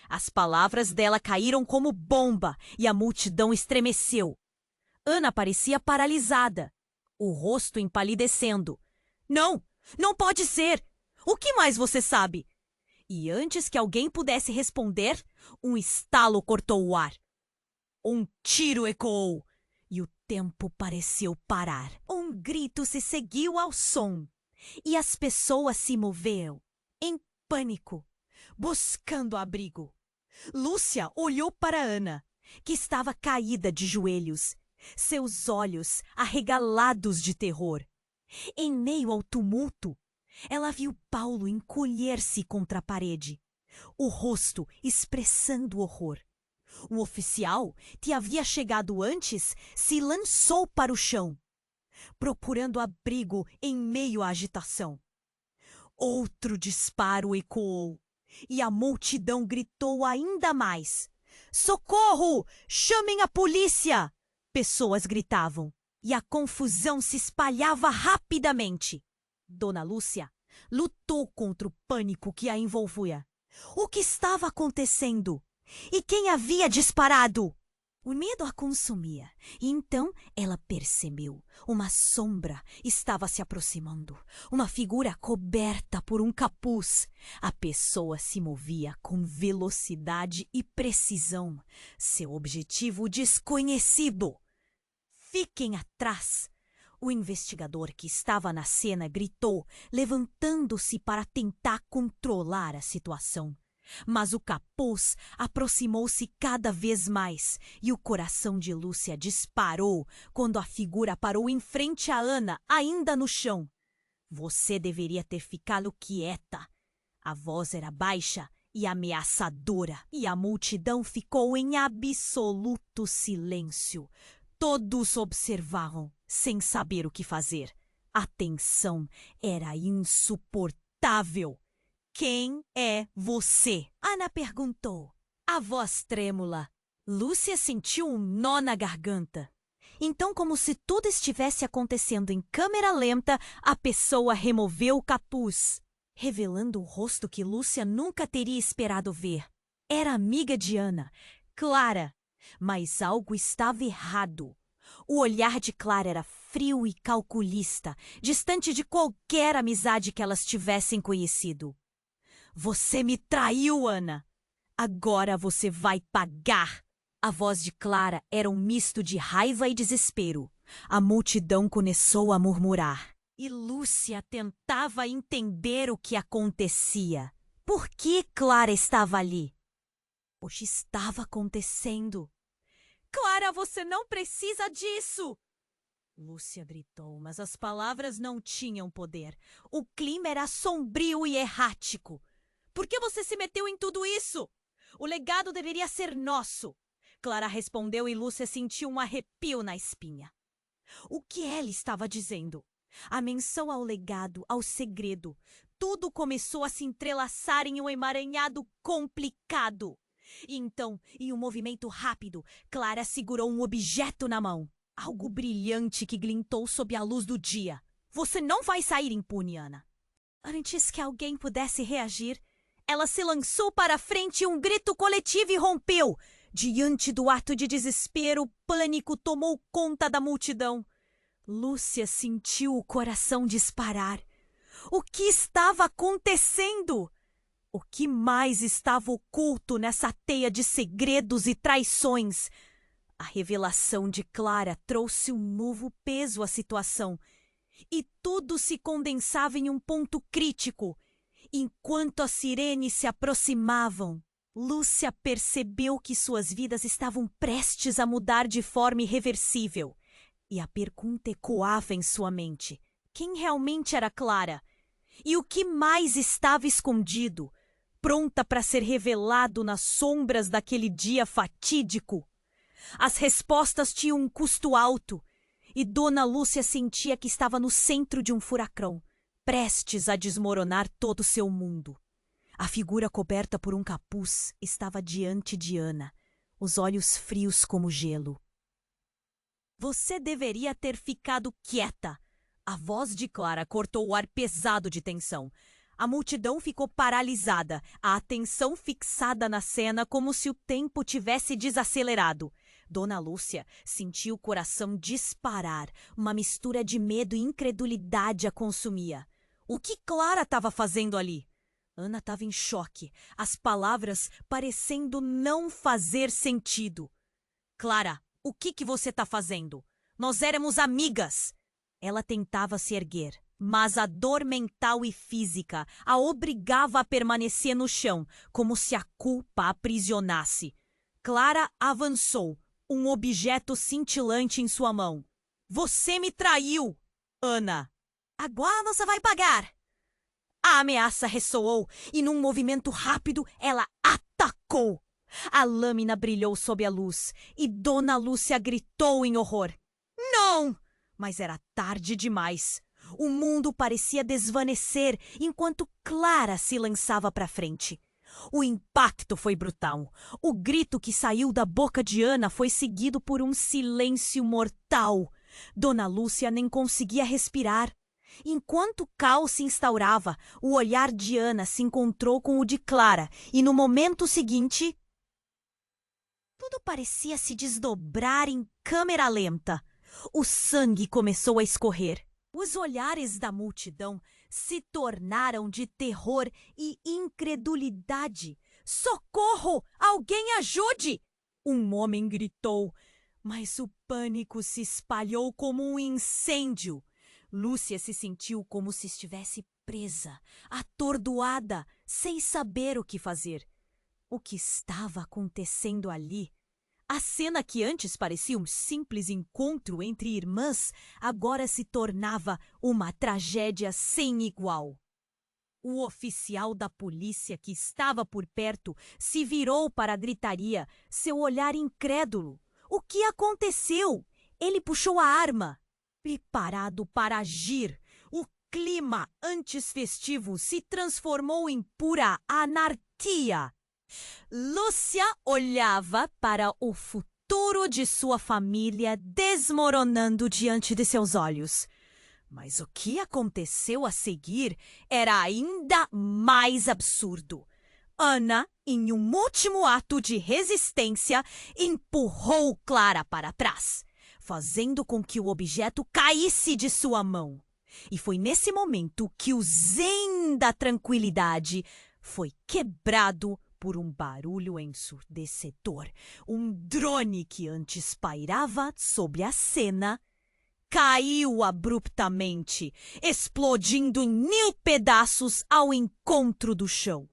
As palavras dela caíram como bomba e a multidão estremeceu. Ana parecia paralisada, o rosto empalidecendo. Não, não pode ser! O que mais você sabe? E antes que alguém pudesse responder, um estalo cortou o ar. Um tiro ecoou e o tempo pareceu parar. Um grito se seguiu ao som e as pessoas se moveram, em pânico, buscando abrigo. Lúcia olhou para Ana, que estava caída de joelhos, seus olhos arregalados de terror. Em meio ao tumulto, ela viu Paulo encolher-se contra a parede, o rosto expressando horror. Um oficial, que havia chegado antes, se lançou para o chão. procurando abrigo em meio à agitação. Outro disparo ecoou, e a multidão gritou ainda mais. Socorro! Chamem a polícia! Pessoas gritavam, e a confusão se espalhava rapidamente. Dona Lúcia lutou contra o pânico que a envolvia. O que estava acontecendo? E quem havia disparado? O medo a consumia, e então ela percebeu. Uma sombra estava se aproximando, uma figura coberta por um capuz. A pessoa se movia com velocidade e precisão. Seu objetivo desconhecido. Fiquem atrás! O investigador que estava na cena gritou, levantando-se para tentar controlar a situação. Mas o capuz aproximou-se cada vez mais e o coração de Lúcia disparou quando a figura parou em frente a Ana, ainda no chão. Você deveria ter ficado quieta. A voz era baixa e ameaçadora, e a multidão ficou em absoluto silêncio. Todos observavam, sem saber o que fazer. A tensão era insuportável. Quem é você? Ana perguntou. A voz trêmula. Lúcia sentiu um nó na garganta. Então, como se tudo estivesse acontecendo em câmera lenta, a pessoa removeu o capuz, revelando o rosto que Lúcia nunca teria esperado ver. Era amiga de Ana, Clara, mas algo estava errado. O olhar de Clara era frio e calculista, distante de qualquer amizade que elas tivessem conhecido. Você me traiu, Ana. Agora você vai pagar. A voz de Clara era um misto de raiva e desespero. A multidão começou a murmurar. E Lúcia tentava entender o que acontecia. Por que Clara estava ali? O que estava acontecendo? Clara, você não precisa disso! Lúcia gritou, mas as palavras não tinham poder. O clima era sombrio e errático. Por que você se meteu em tudo isso? O legado deveria ser nosso. Clara respondeu e Lúcia sentiu um arrepio na espinha. O que ela estava dizendo? A menção ao legado, ao segredo. Tudo começou a se entrelaçar em um emaranhado complicado. E então, em um movimento rápido, Clara segurou um objeto na mão. Algo brilhante que glintou sob a luz do dia. Você não vai sair impune, Ana. Antes que alguém pudesse reagir, ela se lançou para a frente e um grito coletivo irrompeu. Diante do ato de desespero, o pânico tomou conta da multidão. Lúcia sentiu o coração disparar. O que estava acontecendo? O que mais estava oculto nessa teia de segredos e traições? A revelação de Clara trouxe um novo peso à situação. E tudo se condensava em um ponto crítico. Enquanto as sirenes se aproximavam, Lúcia percebeu que suas vidas estavam prestes a mudar de forma irreversível. E a pergunta ecoava em sua mente. Quem realmente era Clara? E o que mais estava escondido, pronta para ser revelado nas sombras daquele dia fatídico? As respostas tinham um custo alto, e Dona Lúcia sentia que estava no centro de um furacão, prestes a desmoronar todo o seu mundo. A figura coberta por um capuz estava diante de Ana, os olhos frios como gelo. Você deveria ter ficado quieta. A voz de Clara cortou o ar pesado de tensão. A multidão ficou paralisada, a atenção fixada na cena como se o tempo tivesse desacelerado. Dona Lúcia sentiu o coração disparar, uma mistura de medo e incredulidade a consumia. O que Clara estava fazendo ali? Ana estava em choque, as palavras parecendo não fazer sentido. Clara, o que você está fazendo? Nós éramos amigas! Ela tentava se erguer, mas a dor mental e física a obrigava a permanecer no chão, como se a culpa a aprisionasse. Clara avançou, um objeto cintilante em sua mão. Você me traiu, Ana! Agora você vai pagar! A ameaça ressoou e, num movimento rápido, ela atacou. A lâmina brilhou sob a luz e Dona Lúcia gritou em horror. Não! Mas era tarde demais. O mundo parecia desvanecer enquanto Clara se lançava para frente. O impacto foi brutal. O grito que saiu da boca de Ana foi seguido por um silêncio mortal. Dona Lúcia nem conseguia respirar. Enquanto o caos se instaurava, o olhar de Ana se encontrou com o de Clara e, no momento seguinte, tudo parecia se desdobrar em câmera lenta. O sangue começou a escorrer. Os olhares da multidão se tornaram de terror e incredulidade. Socorro! Alguém ajude! Um homem gritou, mas o pânico se espalhou como um incêndio. Lúcia se sentiu como se estivesse presa, atordoada, sem saber o que fazer. O que estava acontecendo ali? A cena que antes parecia um simples encontro entre irmãs, agora se tornava uma tragédia sem igual. O oficial da polícia que estava por perto se virou para a gritaria, seu olhar incrédulo. O que aconteceu? Ele puxou a arma. Preparado para agir, o clima antes festivo se transformou em pura anarquia. Lúcia olhava para o futuro de sua família desmoronando diante de seus olhos. Mas o que aconteceu a seguir era ainda mais absurdo. Ana, em um último ato de resistência, empurrou Clara para trás, fazendo com que o objeto caísse de sua mão. E foi nesse momento que o zen da tranquilidade foi quebrado por um barulho ensurdecedor. Um drone que antes pairava sobre a cena caiu abruptamente, explodindo em 1000 pedaços ao encontro do chão.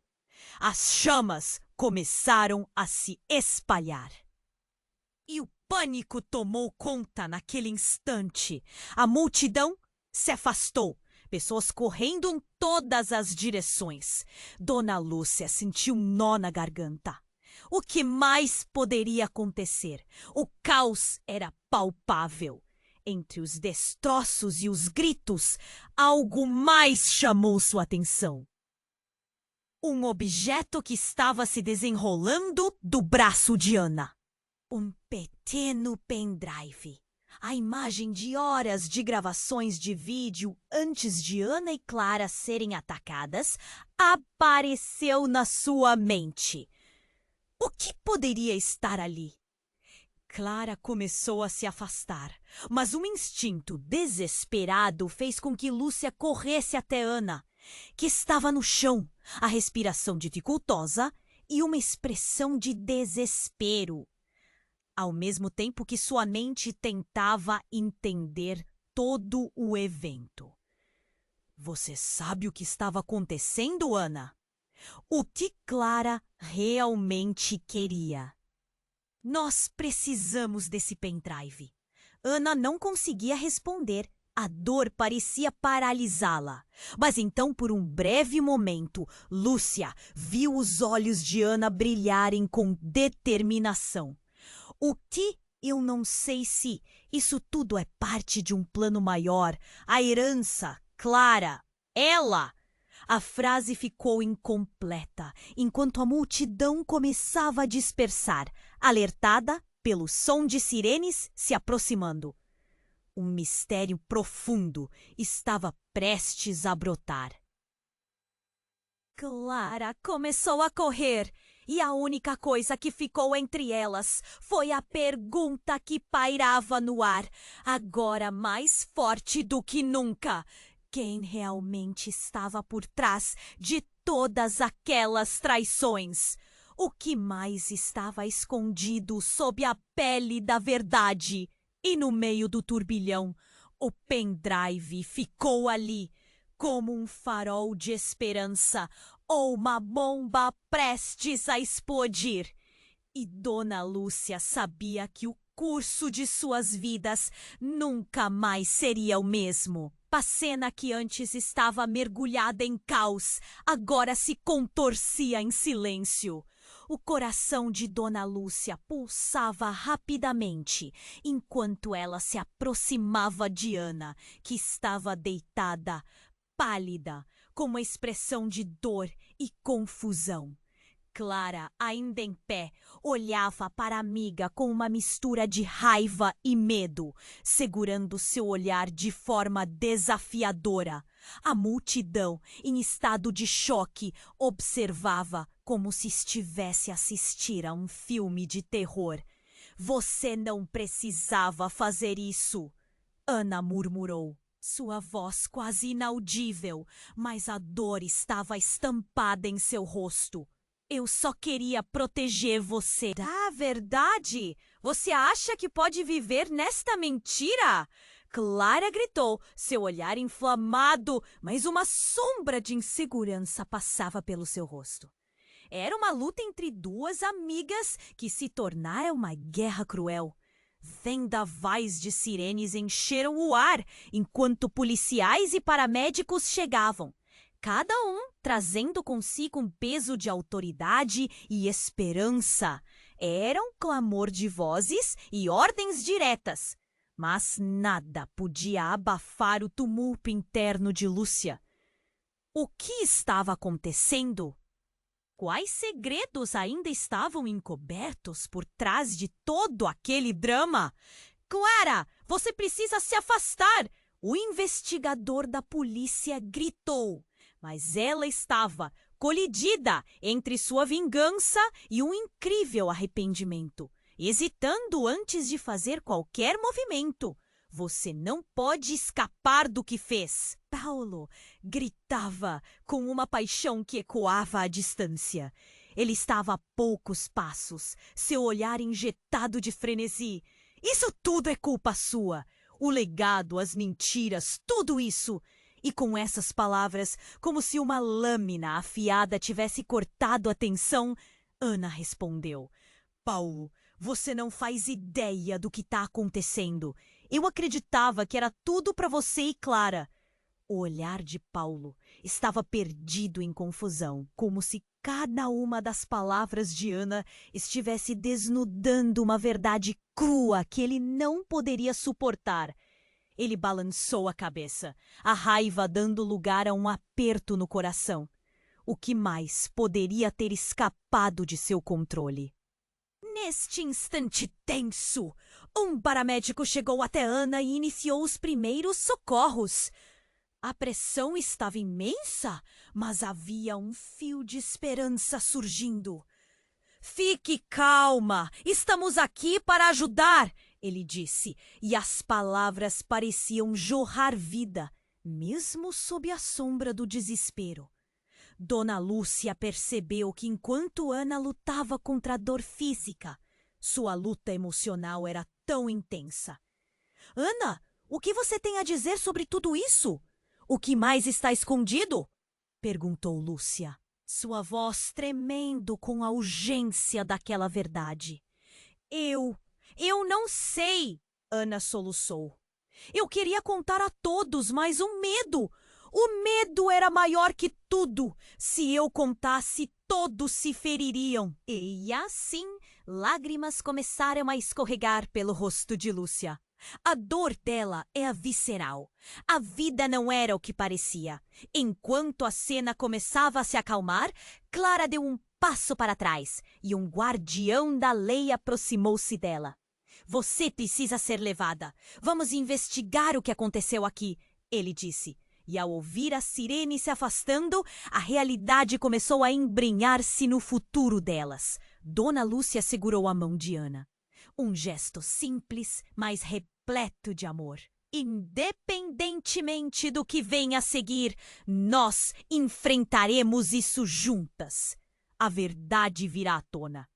As chamas começaram a se espalhar. E o pânico tomou conta naquele instante. A multidão se afastou. Pessoas correndo em todas as direções. Dona Lúcia sentiu um nó na garganta. O que mais poderia acontecer? O caos era palpável. Entre os destroços e os gritos, algo mais chamou sua atenção. Um objeto que estava se desenrolando do braço de Ana. Um pequeno pendrive. A imagem de horas de gravações de vídeo antes de Ana e Clara serem atacadas apareceu na sua mente. O que poderia estar ali? Clara começou a se afastar, mas um instinto desesperado fez com que Lúcia corresse até Ana, que estava no chão, a respiração dificultosa e uma expressão de desespero. Ao mesmo tempo que sua mente tentava entender todo o evento. Você sabe o que estava acontecendo, Ana? O que Clara realmente queria? Nós precisamos desse pendrive. Ana não conseguia responder. A dor parecia paralisá-la. Mas então, por um breve momento, Lúcia viu os olhos de Ana brilharem com determinação. O que eu não sei se isso tudo é parte de um plano maior, a herança, Clara, ela. A frase ficou incompleta, enquanto a multidão começava a dispersar, alertada pelo som de sirenes se aproximando. Um mistério profundo estava prestes a brotar. Clara começou a correr. E a única coisa que ficou entre elas foi a pergunta que pairava no ar, agora mais forte do que nunca. Quem realmente estava por trás de todas aquelas traições? O que mais estava escondido sob a pele da verdade? E no meio do turbilhão, o pendrive ficou ali, como um farol de esperança ou uma bomba prestes a explodir. E Dona Lúcia sabia que o curso de suas vidas nunca mais seria o mesmo. A cena que antes estava mergulhada em caos, agora se contorcia em silêncio. O coração de Dona Lúcia pulsava rapidamente enquanto ela se aproximava de Ana, que estava deitada, pálida, com uma expressão de dor e confusão. Clara, ainda em pé, olhava para a amiga com uma mistura de raiva e medo, segurando seu olhar de forma desafiadora. A multidão, em estado de choque, observava como se estivesse a assistir a um filme de terror. Você não precisava fazer isso, Ana murmurou. Sua voz quase inaudível, mas a dor estava estampada em seu rosto. Eu só queria proteger você. Ah, verdade? Você acha que pode viver nesta mentira? Clara gritou, seu olhar inflamado, mas uma sombra de insegurança passava pelo seu rosto. Era uma luta entre duas amigas que se tornara uma guerra cruel. Vendavais de sirenes encheram o ar enquanto policiais e paramédicos chegavam. Cada um trazendo consigo um peso de autoridade e esperança. Era um clamor de vozes e ordens diretas. Mas nada podia abafar o tumulto interno de Lúcia. O que estava acontecendo? Quais segredos ainda estavam encobertos por trás de todo aquele drama? Clara, você precisa se afastar! O investigador da polícia gritou. Mas ela estava colidida entre sua vingança e um incrível arrependimento, hesitando antes de fazer qualquer movimento. Você não pode escapar do que fez. Paulo gritava com uma paixão que ecoava à distância. Ele estava a poucos passos, seu olhar injetado de frenesi. Isso tudo é culpa sua. O legado, as mentiras, tudo isso. E com essas palavras, como se uma lâmina afiada tivesse cortado a tensão, Ana respondeu. Paulo, você não faz ideia do que está acontecendo. Eu acreditava que era tudo para você e Clara. O olhar de Paulo estava perdido em confusão, como se cada uma das palavras de Ana estivesse desnudando uma verdade crua que ele não poderia suportar. Ele balançou a cabeça, a raiva dando lugar a um aperto no coração. O que mais poderia ter escapado de seu controle? Neste instante tenso, um paramédico chegou até Ana e iniciou os primeiros socorros. A pressão estava imensa, mas havia um fio de esperança surgindo. Fique calma, estamos aqui para ajudar, ele disse, e as palavras pareciam jorrar vida, mesmo sob a sombra do desespero. Dona Lúcia percebeu que enquanto Ana lutava contra a dor física, sua luta emocional era tão intensa. Ana, o que você tem a dizer sobre tudo isso? O que mais está escondido? Perguntou Lúcia, sua voz tremendo com a urgência daquela verdade. Eu não sei, Ana soluçou. Eu queria contar a todos, mas o medo era maior que tudo. Se eu contasse, todos se feririam. E assim, lágrimas começaram a escorregar pelo rosto de Lúcia. A dor dela é visceral. A vida não era o que parecia. Enquanto a cena começava a se acalmar, Clara deu um passo para trás e um guardião da lei aproximou-se dela. Você precisa ser levada. Vamos investigar o que aconteceu aqui, ele disse. E ao ouvir a sirene se afastando, a realidade começou a embrenhar-se no futuro delas. Dona Lúcia segurou a mão de Ana. Um gesto simples, mas repleto de amor. Independentemente do que venha a seguir, nós enfrentaremos isso juntas. A verdade virá à tona.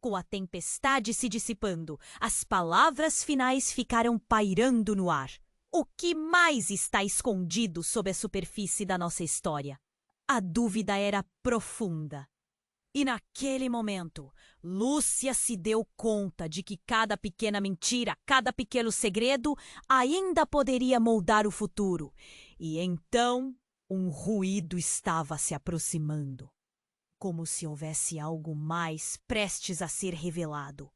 Com a tempestade se dissipando, as palavras finais ficaram pairando no ar. O que mais está escondido sob a superfície da nossa história? A dúvida era profunda. E naquele momento, Lúcia se deu conta de que cada pequena mentira, cada pequeno segredo ainda poderia moldar o futuro. E então, um ruído estava se aproximando. como se houvesse algo mais prestes a ser revelado.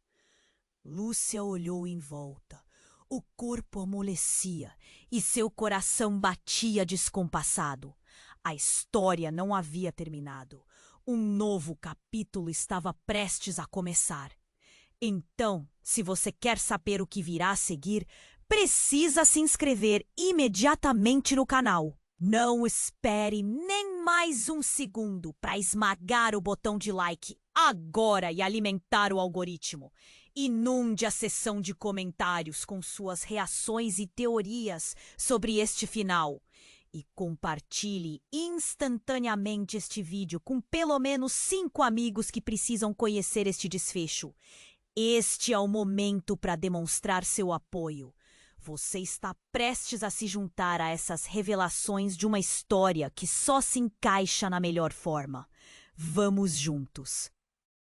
Lúcia olhou em volta. O corpo amolecia e seu coração batia descompassado. A história não havia terminado. Um novo capítulo estava prestes a começar. Então, se você quer saber o que virá a seguir, precisa se inscrever imediatamente no canal. Não espere nem mais um segundo para esmagar o botão de like agora e alimentar o algoritmo. Inunde a seção de comentários com suas reações e teorias sobre este final. E compartilhe instantaneamente este vídeo com pelo menos 5 amigos que precisam conhecer este desfecho. Este é o momento para demonstrar seu apoio. Você está prestes a se juntar a essas revelações de uma história que só se encaixa na melhor forma. Vamos juntos!